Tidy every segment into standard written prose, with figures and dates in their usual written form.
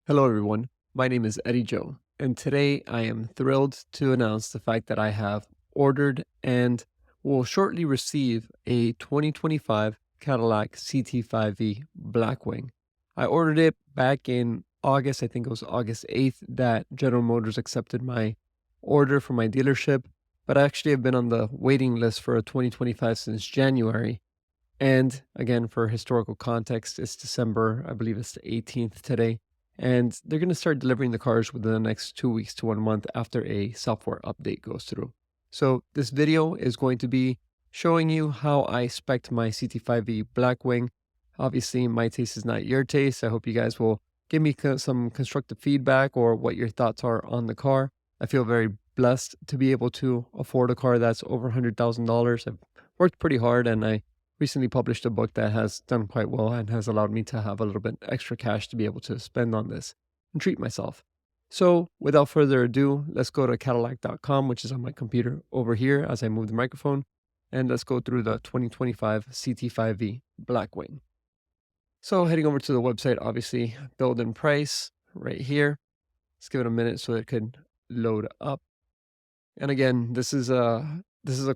Hello, everyone. My name is Eddie Joe, and today I am thrilled to announce the fact that I have ordered and will shortly receive a 2025 Cadillac CT5-V Blackwing. I ordered it back in August. I think it was August 8th that General Motors accepted my order from my dealership, but I actually have been on the waiting list for a 2025 since January. And again, for historical context, it's December, I believe it's the 18th today. And they're going to start delivering the cars within the next 2 weeks to 1 month after a software update goes through. So this video is going to be showing you how I spec'd my CT5V Blackwing. Obviously, my taste is not your taste. I hope you guys will give me some constructive feedback or what your thoughts are on the car. I feel very blessed to be able to afford a car that's over $100,000. I've worked pretty hard, and I recently published a book that has done quite well and has allowed me to have a little bit extra cash to be able to spend on this and treat myself. So without further ado, let's go to Cadillac.com, which is on my computer over here as I move the microphone, and let's go through the 2025 CT5V Blackwing. So heading over to the website, obviously, build and price right here. Let's give it a minute so it could load up. And again, this is a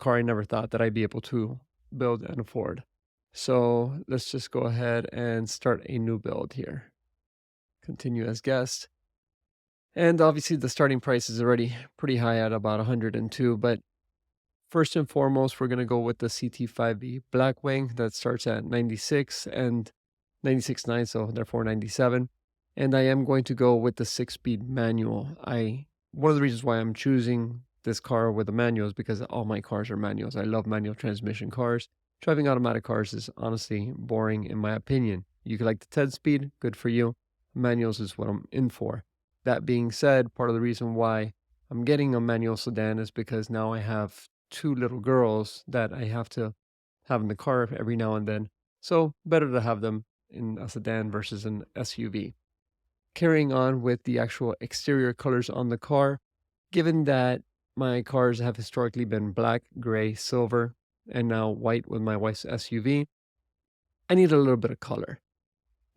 car I never thought that I'd be able to build and afford. So let's just go ahead and start a new build here. Continue as guest. And obviously the starting price is already pretty high at about 102, but first and foremost, we're going to go with the CT5V Blackwing that starts at 96 and 96.9, so therefore 97. And I am going to go with the 6-speed manual. One of the reasons why I'm choosing this car with a manual is because all my cars are manuals. I love manual transmission cars. Driving automatic cars is honestly boring in my opinion. You could like the 10-speed, good for you. Manuals is what I'm in for. That being said, part of the reason why I'm getting a manual sedan is because now I have 2 little girls that I have to have in the car every now and then. So better to have them in a sedan versus an SUV. Carrying on with the actual exterior colors on the car, given that my cars have historically been black, gray, silver, and now white with my wife's SUV, I need a little bit of color.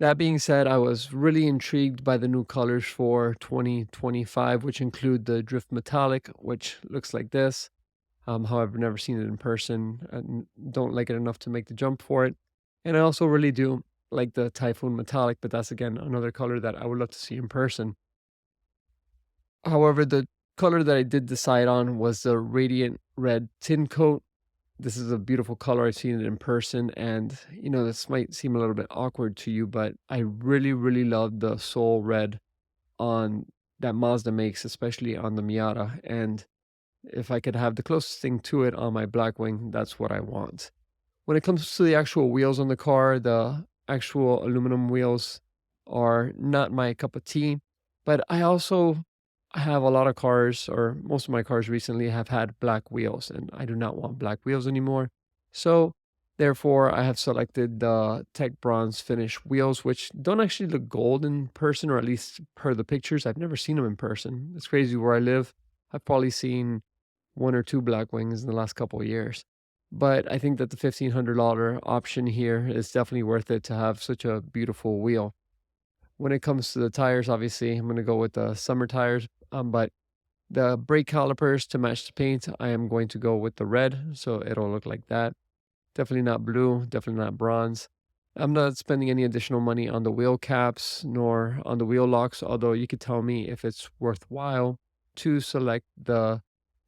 That being said, I was really intrigued by the new colors for 2025, which include the Drift Metallic, which looks like this. However, I've never seen it in person and don't like it enough to make the jump for it. And I also really do like the Typhoon Metallic, but that's again another color that I would love to see in person. However, the color that I did decide on was the Radiant Red Tin Coat. This is a beautiful color. I've seen it in person, and this might seem a little bit awkward to you, but I really, really love the Soul Red on that Mazda makes, especially on the Miata. And if I could have the closest thing to it on my Blackwing, that's what I want. When it comes to the actual wheels on the car, the actual aluminum wheels are not my cup of tea, but I also have a lot of cars, or most of my cars recently have had black wheels, and I do not want black wheels anymore. So therefore, I have selected the Tech Bronze finish wheels, which don't actually look gold in person, or at least per the pictures. I've never seen them in person. It's crazy where I live. I've probably seen 1 or 2 Blackwings in the last couple of years. But I think that the $1,500 option here is definitely worth it to have such a beautiful wheel. When it comes to the tires, obviously, I'm going to go with the summer tires, but the brake calipers to match the paint, I am going to go with the red, so it'll look like that. Definitely not blue, definitely not bronze. I'm not spending any additional money on the wheel caps nor on the wheel locks, although you could tell me if it's worthwhile to select the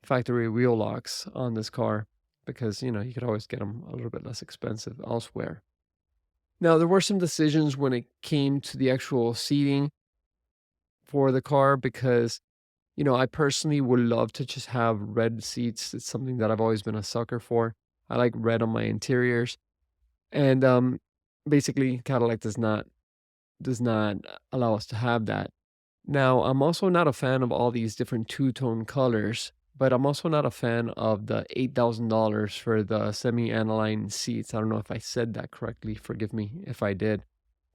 factory wheel locks on this car, because you could always get them a little bit less expensive elsewhere. Now, there were some decisions when it came to the actual seating for the car because, I personally would love to just have red seats. It's something that I've always been a sucker for. I like red on my interiors. And basically Cadillac does not allow us to have that. Now, I'm also not a fan of all these different two-tone colors, but I'm also not a fan of the $8,000 for the semi-aniline seats. I don't know if I said that correctly. Forgive me if I did.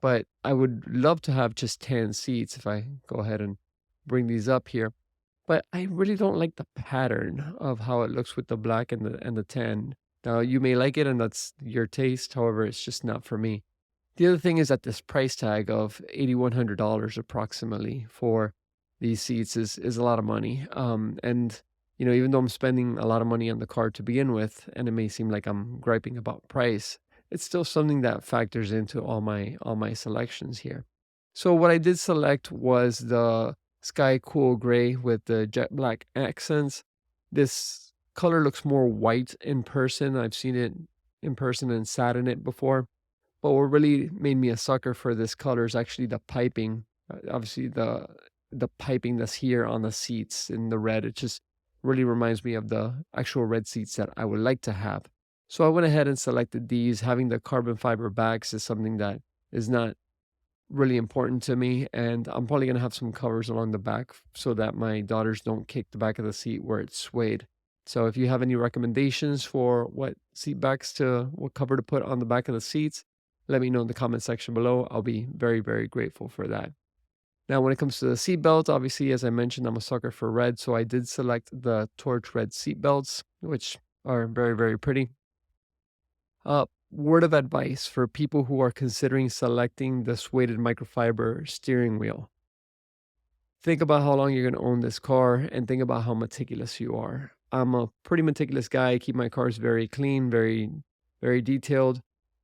But I would love to have just tan seats if I go ahead and bring these up here. But I really don't like the pattern of how it looks with the black and the tan. Now, you may like it and that's your taste. However, it's just not for me. The other thing is that this price tag of $8,100 approximately for these seats is a lot of money. And even though I'm spending a lot of money on the car to begin with, and it may seem like I'm griping about price, it's still something that factors into all my selections here. So what I did select was the sky cool gray with the jet black accents. This color looks more white in person. I've seen it in person and sat in it before. But what really made me a sucker for this color is actually the piping. Obviously, the piping that's here on the seats in the red. It just really reminds me of the actual red seats that I would like to have. So I went ahead and selected these. Having the carbon fiber backs is something that is not really important to me, and I'm probably gonna have some covers along the back so that my daughters don't kick the back of the seat where it's swayed. So if you have any recommendations for what what cover to put on the back of the seats, let me know in the comment section below. I'll be very, very grateful for that. Now, when it comes to the seat belts, obviously, as I mentioned, I'm a sucker for red, so I did select the torch red seat belts, which are very, very pretty. Word of advice for people who are considering selecting the suede microfiber steering wheel. Think about how long you're going to own this car and think about how meticulous you are. I'm a pretty meticulous guy. I keep my cars very clean, very, very detailed.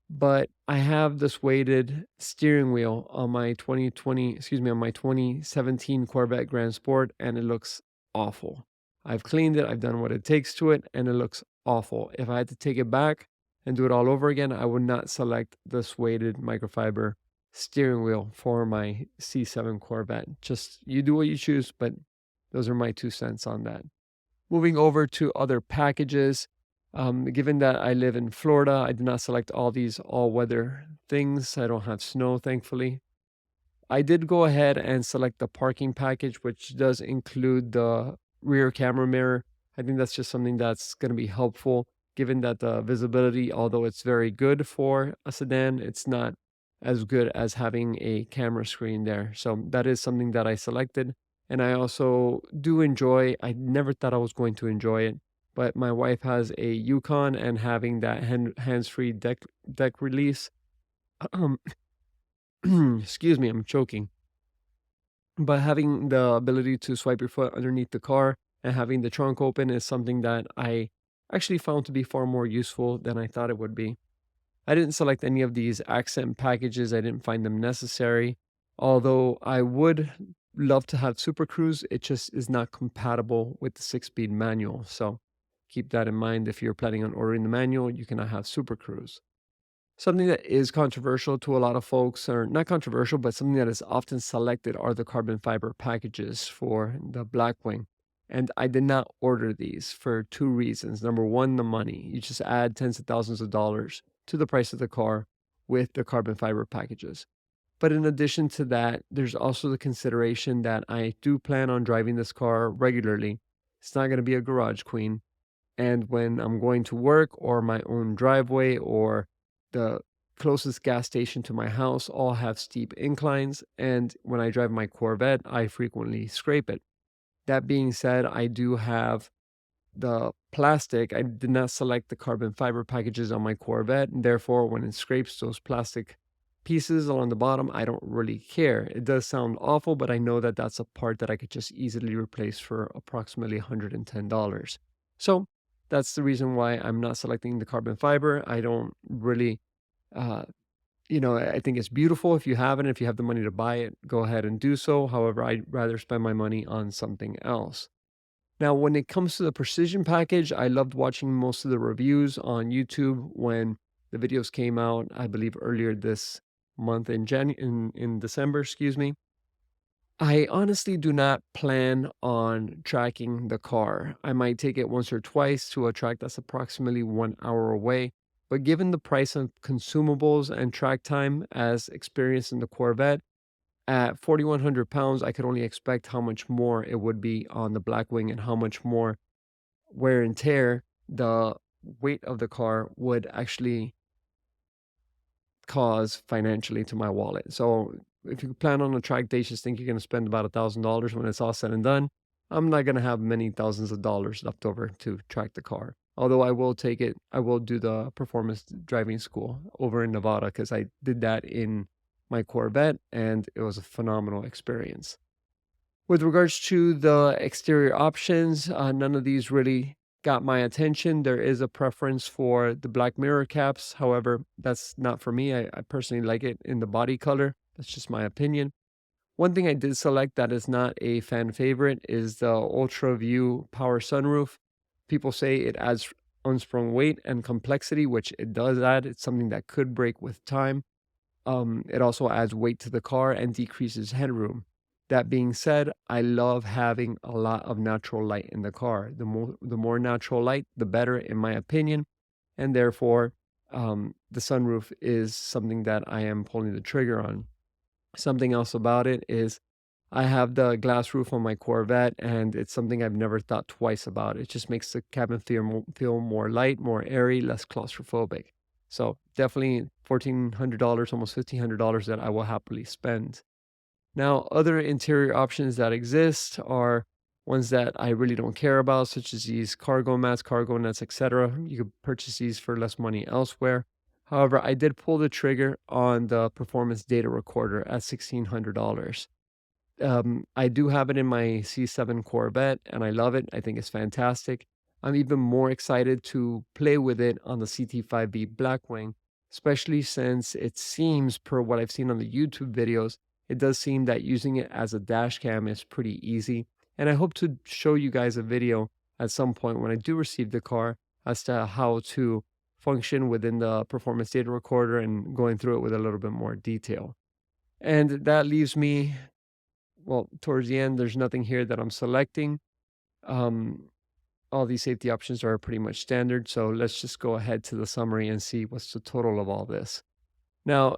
But I have this weighted steering wheel on my 2017 Corvette Grand Sport, and it looks awful. I've cleaned it, I've done what it takes to it, and it looks awful. If I had to take it back and do it all over again, I would not select this weighted microfiber steering wheel for my C7 Corvette. Just you do what you choose, but those are my 2 cents on that. Moving over to other packages, given that I live in Florida, I did not select all these all-weather things. I don't have snow, thankfully. I did go ahead and select the parking package, which does include the rear camera mirror. I think that's just something that's going to be helpful, given that the visibility, although it's very good for a sedan, it's not as good as having a camera screen there. So that is something that I selected. And I also do enjoy, I never thought I was going to enjoy it, but my wife has a Yukon, and having that hands-free deck release, excuse me, I'm choking. But having the ability to swipe your foot underneath the car and having the trunk open is something that I actually found to be far more useful than I thought it would be. I didn't select any of these accent packages. I didn't find them necessary. Although I would love to have Super Cruise, it just is not compatible with the 6-speed manual. So keep that in mind. If you're planning on ordering the manual, you cannot have Super Cruise. Something that is controversial to a lot of folks, or not controversial, but something that is often selected, are the carbon fiber packages for the Blackwing. And I did not order these for 2 reasons. Number one, the money. You just add tens of thousands of dollars to the price of the car with the carbon fiber packages. But in addition to that, there's also the consideration that I do plan on driving this car regularly. It's not going to be a garage queen. And when I'm going to work or my own driveway or the closest gas station to my house all have steep inclines. And when I drive my Corvette, I frequently scrape it. That being said, I do have the plastic. I did not select the carbon fiber packages on my Corvette, and therefore when it scrapes those plastic pieces along the bottom, I don't really care. It does sound awful, but I know that that's a part that I could just easily replace for approximately $110. So that's the reason why I'm not selecting the carbon fiber. I don't really, uh, I think it's beautiful if you have it. If you have the money to buy it, go ahead and do so. However, I'd rather spend my money on something else. Now, when it comes to the precision package, I loved watching most of the reviews on YouTube when the videos came out, I believe earlier this month in December, excuse me. I honestly do not plan on tracking the car. I might take it once or twice to a track that's approximately 1 hour away. But given the price of consumables and track time as experienced in the Corvette, at 4,100 pounds, I could only expect how much more it would be on the Blackwing and how much more wear and tear the weight of the car would actually cause financially to my wallet. So if you plan on a track day, just think you're going to spend about $1,000 when it's all said and done. I'm not going to have many thousands of dollars left over to track the car. Although I will take it, I will do the performance driving school over in Nevada because I did that in my Corvette and it was a phenomenal experience. With regards to the exterior options, none of these really got my attention. There is a preference for the black mirror caps. However, that's not for me. I personally like it in the body color. That's just my opinion. One thing I did select that is not a fan favorite is the Ultra View power sunroof. People say it adds unsprung weight and complexity, which it does add. It's something that could break with time. It also adds weight to the car and decreases headroom. That being said, I love having a lot of natural light in the car. The more natural light, the better, in my opinion, and therefore, the sunroof is something that I am pulling the trigger on. Something else about it is I have the glass roof on my Corvette, and it's something I've never thought twice about. It just makes the cabin feel more light, more airy, less claustrophobic. So definitely $1,400, almost $1,500 that I will happily spend. Now, other interior options that exist are ones that I really don't care about, such as these cargo mats, cargo nets, etc. You could purchase these for less money elsewhere. However, I did pull the trigger on the performance data recorder at $1,600. I do have it in my C7 Corvette and I love it. I think it's fantastic. I'm even more excited to play with it on the CT5-V Blackwing, especially since it seems, per what I've seen on the YouTube videos, it does seem that using it as a dash cam is pretty easy. And I hope to show you guys a video at some point when I do receive the car as to how to function within the performance data recorder and going through it with a little bit more detail. And that leaves me, well, towards the end, there's nothing here that I'm selecting. All these safety options are pretty much standard. So let's just go ahead to the summary and see what's the total of all this. Now,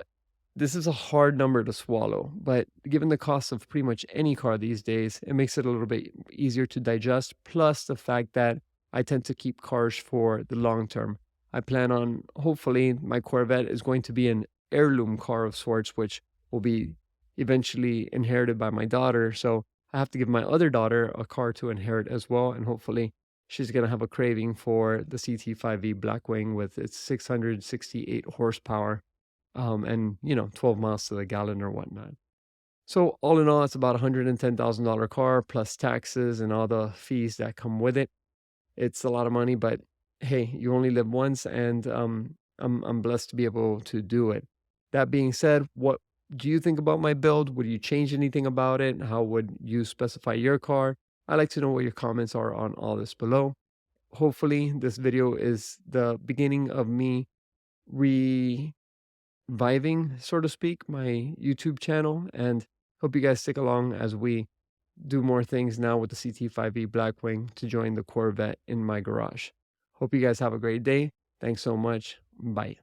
this is a hard number to swallow, but given the cost of pretty much any car these days, it makes it a little bit easier to digest. Plus the fact that I tend to keep cars for the long term. I plan on, hopefully, my Corvette is going to be an heirloom car of sorts, which will be eventually inherited by my daughter. So I have to give my other daughter a car to inherit as well. And hopefully she's going to have a craving for the CT5-V Blackwing with its 668 horsepower. And 12 miles to the gallon or whatnot. So all in all, it's about $110,000 car plus taxes and all the fees that come with it. It's a lot of money, but hey, you only live once, and I'm blessed to be able to do it. That being said, what do you think about my build? Would you change anything about it? How would you specify your car? I'd like to know what your comments are on all this below. Hopefully, this video is the beginning of me reviving, so to speak, my YouTube channel, and hope you guys stick along as we do more things now with the CT5-V Blackwing to join the Corvette in my garage. Hope you guys have a great day. Thanks so much. Bye.